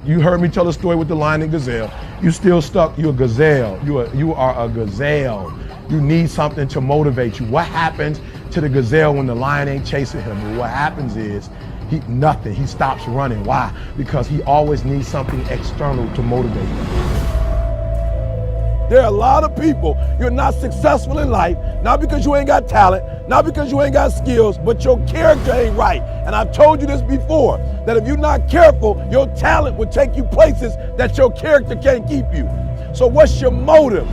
You heard me tell the story with the lion and gazelle. You still stuck. You're a gazelle. You are a gazelle. You need something to motivate you. What happens to the gazelle when the lion ain't chasing him? Well, what happens is nothing. He stops running. Why? Because he always needs something external to motivate him. There are a lot of people, you're not successful in life, not because you ain't got talent, not because you ain't got skills, but your character ain't right. And I've told you this before, that if you're not careful, your talent will take you places that your character can't keep you. So what's your motive?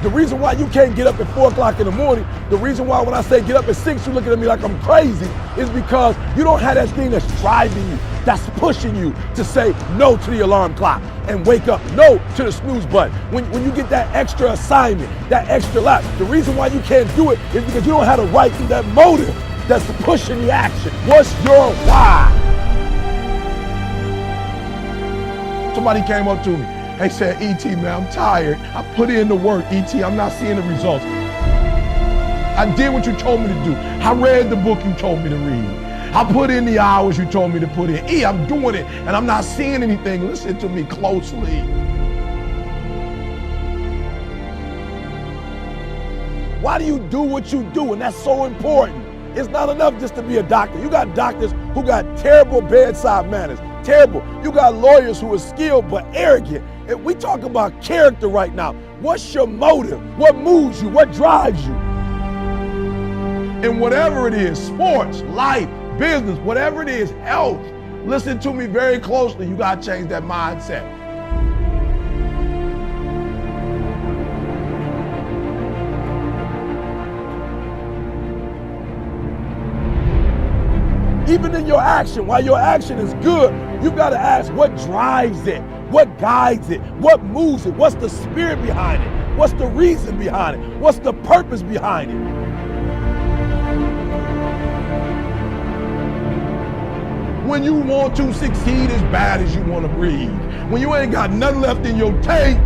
The reason why you can't get up at 4 o'clock in the morning, the reason why when I say get up at 6, you're looking at me like I'm crazy, is because you don't have that thing that's driving you, that's pushing you to say no to the alarm clock and wake up, no to the snooze button. When you get that extra assignment, that extra lap, the reason why you can't do it is because you don't have the right to that motive that's pushing the action. What's your why? Somebody came up to me. They said, E.T., man, I'm tired. I put in the work, E.T., I'm not seeing the results. I did what you told me to do. I read the book you told me to read. I put in the hours you told me to put in. I'm doing it, and I'm not seeing anything. Listen to me closely. Why do you do what you do? And that's so important. It's not enough just to be a doctor. You got doctors who got terrible bedside manners. Terrible. You got lawyers who are skilled but arrogant. And we talk about character right now. What's your motive? What moves you? What drives you? And whatever it is, sports, life, business, whatever it is, health, listen to me very closely. You got to change that mindset. Even in your action, while your action is good, you've got to ask what drives it, what guides it, what moves it, what's the spirit behind it, what's the reason behind it, what's the purpose behind it. When you want to succeed as bad as you want to breathe, when you ain't got nothing left in your tank,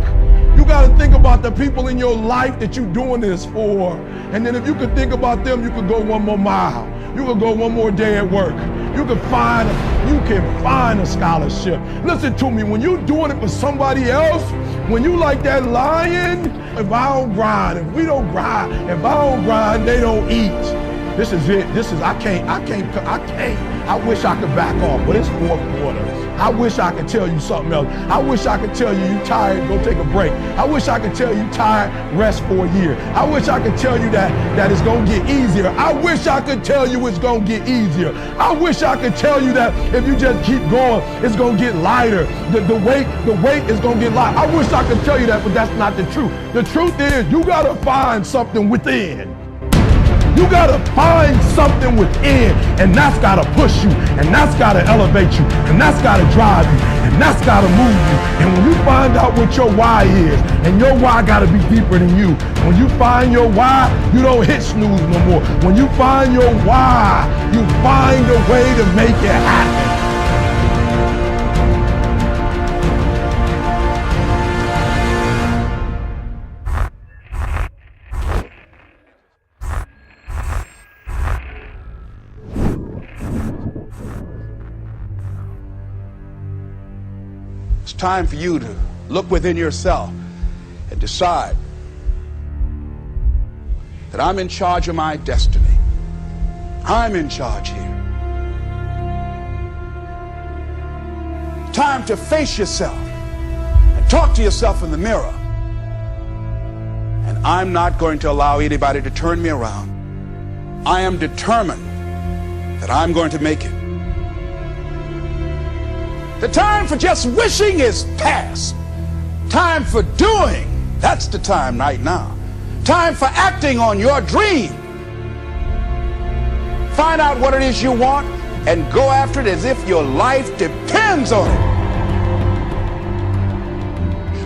you got to think about the people in your life that you're doing this for. And then if you could think about them, you could go one more mile. You could go one more day at work. You can find a scholarship. Listen to me, when you're doing it for somebody else, when you like that lion, if I don't grind, if we don't grind, if I don't grind, they don't eat. This is it. I wish I could back off, but it's fourth quarter. I wish I could tell you something else. I wish I could tell you tired, go take a break. I wish I could tell you tired, rest for a year. I wish I could tell you that it's gonna get easier. I wish I could tell you it's gonna get easier. I wish I could tell you that if you just keep going, it's gonna get lighter. The weight is gonna get lighter. I wish I could tell you that, but that's not the truth. The truth is you gotta find something within. You gotta find something within, and that's gotta push you, and that's gotta elevate you, and that's gotta drive you, and that's gotta move you. And when you find out what your why is, and your why gotta be deeper than you, when you find your why, you don't hit snooze no more. When you find your why, you find a way to make it happen. It's time for you to look within yourself and decide that I'm in charge of my destiny. I'm in charge here. Time to face yourself and talk to yourself in the mirror. And I'm not going to allow anybody to turn me around. I am determined that I'm going to make it. The time for just wishing is past. Time for doing, that's the time right now. Time for acting on your dream. Find out what it is you want and go after it as if your life depends on it.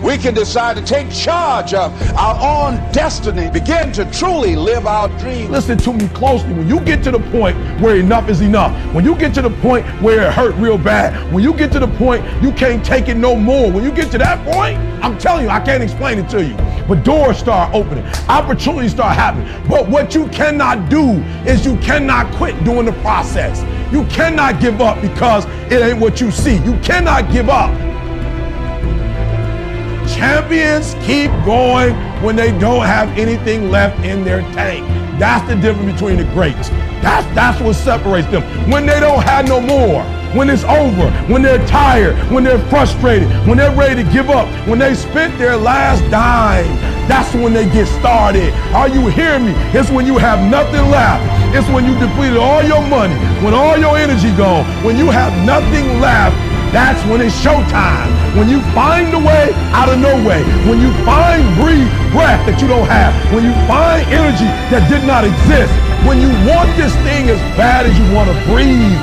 We can decide to take charge of our own destiny, begin to truly live our dreams. Listen to me closely. When you get to the point where enough is enough, when you get to the point where it hurt real bad, when you get to the point you can't take it no more, when you get to that point, I'm telling you, I can't explain it to you, but doors start opening, opportunities start happening. But what you cannot do is you cannot quit during the process. You cannot give up because it ain't what you see. You cannot give up. Champions keep going when they don't have anything left in their tank. That's the difference between the greats. That's what separates them. When they don't have no more, when it's over, when they're tired, when they're frustrated, when they're ready to give up, when they spent their last dime, that's when they get started. Are you hearing me? It's when you have nothing left. It's when you depleted all your money, when all your energy gone, when you have nothing left. That's when it's showtime. When you find a way out of no way. When you find breath that you don't have. When you find energy that did not exist. When you want this thing as bad as you want to breathe.